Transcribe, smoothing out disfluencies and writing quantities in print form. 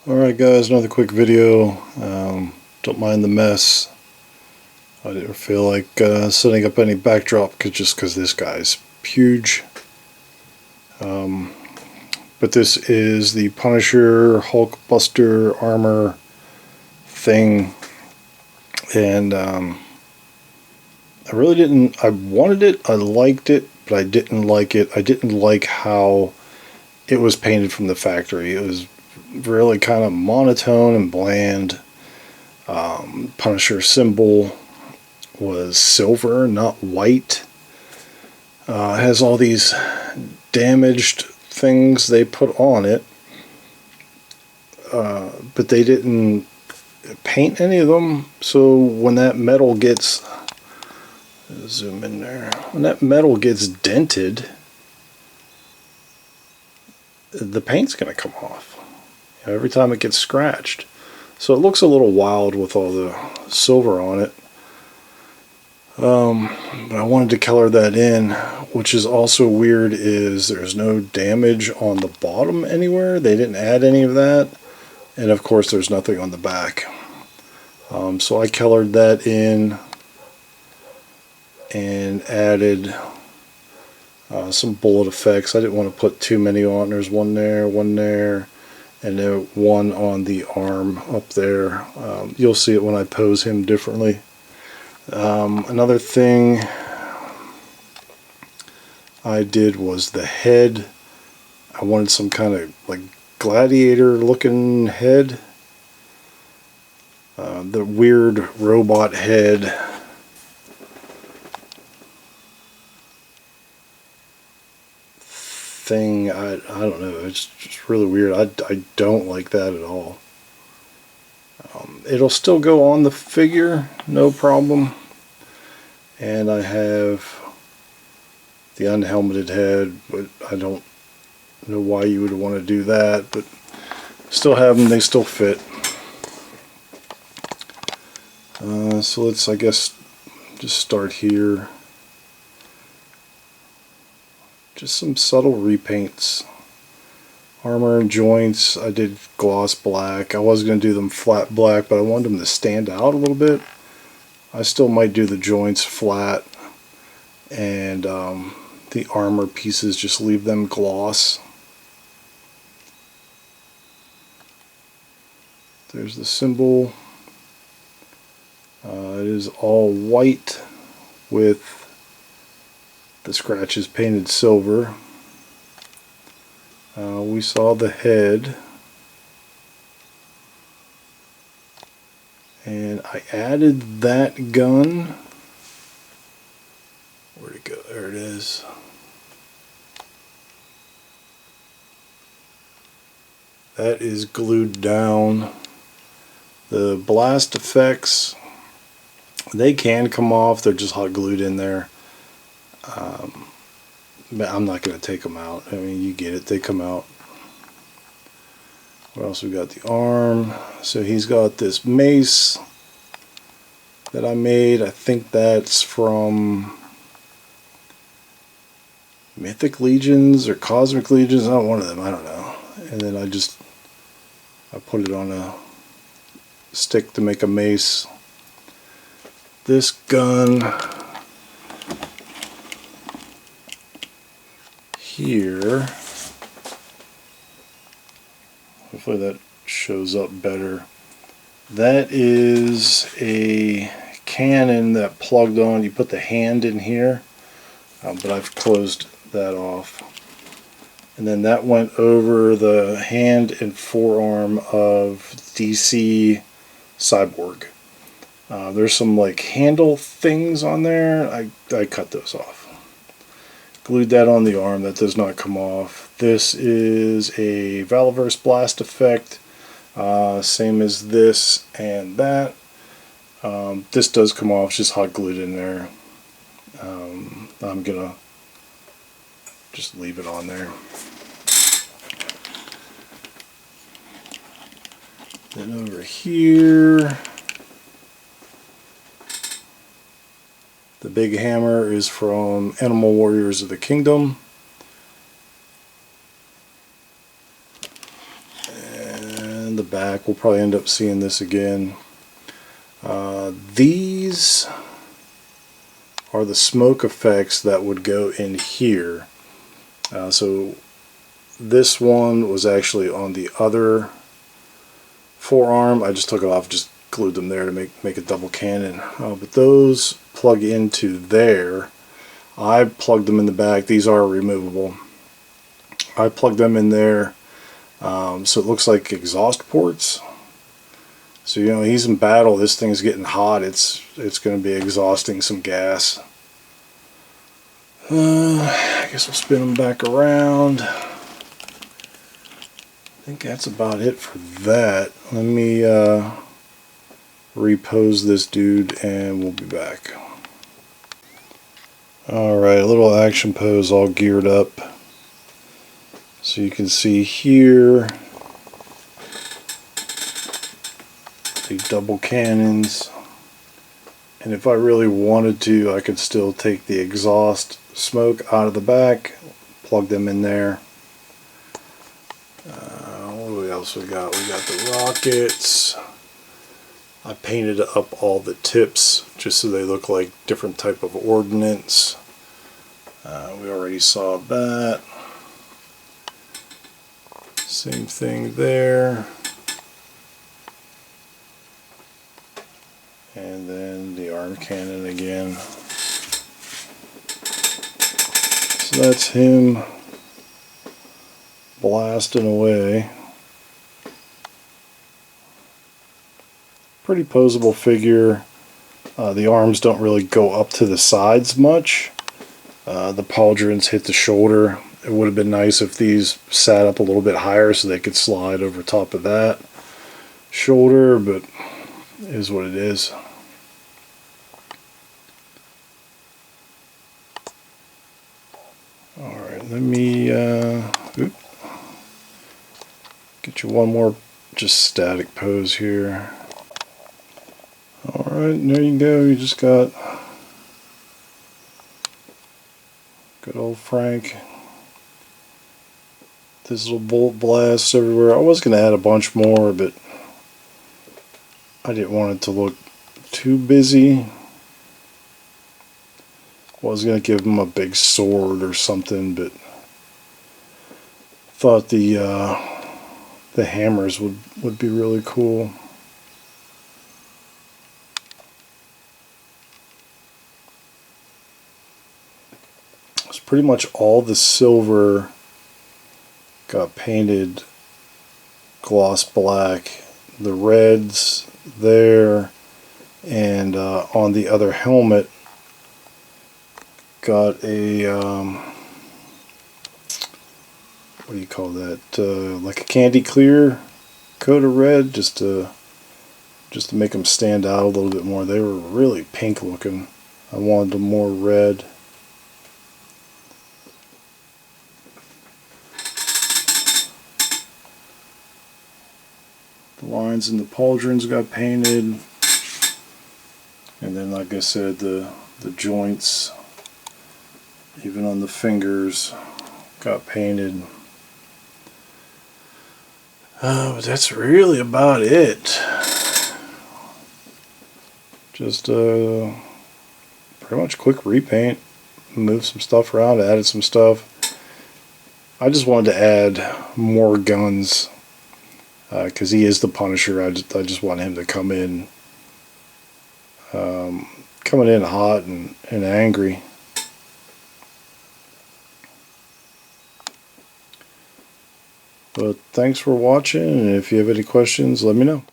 Alright guys, another quick video. Don't mind the mess. I didn't feel like setting up any backdrop just because this guy's huge. But this is the Punisher Hulk Buster armor thing. And I really didn't, I wanted it, I liked it, but I didn't like it. I didn't like how it was painted from the factory. It was really kind of monotone and bland. Punisher symbol was silver, not white. It has all these damaged things they put on it, but they didn't paint any of them. So when that metal gets, zoom in there, when that metal gets dented, the paint's going to come off every time it gets scratched. So it looks a little wild with all the silver on it. But I wanted to color that in, which is also weird is there's no damage on the bottom anywhere. They didn't add any of that. And of course there's nothing on the back. So I colored that in and added some bullet effects. I didn't want to put too many on. There's one there, and then one on the arm up there. You'll see it when I pose him differently. Another thing I did was the head. I wanted some kind of like gladiator looking head. The weird robot head. Thing, I don't know, it's just really weird. I don't like that at all. It'll still go on the figure, no problem. And I have the unhelmeted head, but I don't know why you would want to do that, but still have them, they still fit. So let's, I guess, just start here. Just some subtle repaints. Armor and joints, I did gloss black. I was going to do them flat black, but I wanted them to stand out a little bit. I still might do the joints flat, and the armor pieces, just leave them gloss. There's the symbol. It is all white with the scratches painted silver. We saw the head, and I added that gun. Where'd it go? There it is. That is glued down. The blast effects, they can come off, they're just hot glued in there. But I'm not going to take them out. I mean, you get it, they come out. What else we got? The arm. So he's got this mace that I made. I think that's from Mythic Legions or Cosmic Legions. Not one of them, I don't know. And then I put it on a stick to make a mace. This gun here, hopefully that shows up better. That is a cannon that plugged on. You put the hand in here, but I've closed that off. And then that went over the hand and forearm of DC Cyborg. There's some like handle things on there. I cut those off. Glued that on the arm. That does not come off. This is a Valaverse blast effect, same as this and that. This does come off, just hot glued in there. I'm gonna just leave it on there. Then over here, the big hammer is from Animal Warriors of the Kingdom. And the back. We'll probably end up seeing this again. These are the smoke effects that would go in here. So this one was actually on the other forearm. I just took it off, just glued them there to make a double cannon. But those plug into there. I plugged them in the back. These are removable. I plugged them in there, so it looks like exhaust ports. So you know, he's in battle. This thing's getting hot. It's going to be exhausting some gas. I guess we'll spin them back around. I think that's about it for that. Let me repose this dude and we'll be back. Alright, a little action pose all geared up. So you can see here the double cannons. And if I really wanted to, I could still take the exhaust smoke out of the back, plug them in there. What else we got? We got the rockets. I painted up all the tips just so they look like different type of ordnance. We already saw that. Same thing there. And then the arm cannon again. So that's him blasting away. Pretty posable figure. The arms don't really go up to the sides much. The pauldrons hit the shoulder. It would have been nice if these sat up a little bit higher so they could slide over top of that shoulder, but it is what it is. Alright, let me get you one more just static pose here. Alright, there you go. You just got good old Frank. This little bolt blasts everywhere. I was going to add a bunch more, but I didn't want it to look too busy. I was going to give him a big sword or something, but thought the hammers would be really cool. It's pretty much all the silver got painted gloss black. The reds there and on the other helmet got a what do you call that, like a candy clear coat of red, just to make them stand out a little bit more. They were really pink looking. I wanted them more red. The lines in the pauldrons got painted, and then like I said, the joints, even on the fingers, got painted. But that's really about it. Just pretty much quick repaint, moved some stuff around, added some stuff. I just wanted to add more guns. Because he is the Punisher. I just want him to come in, coming in hot and angry. But thanks for watching, and if you have any questions, let me know.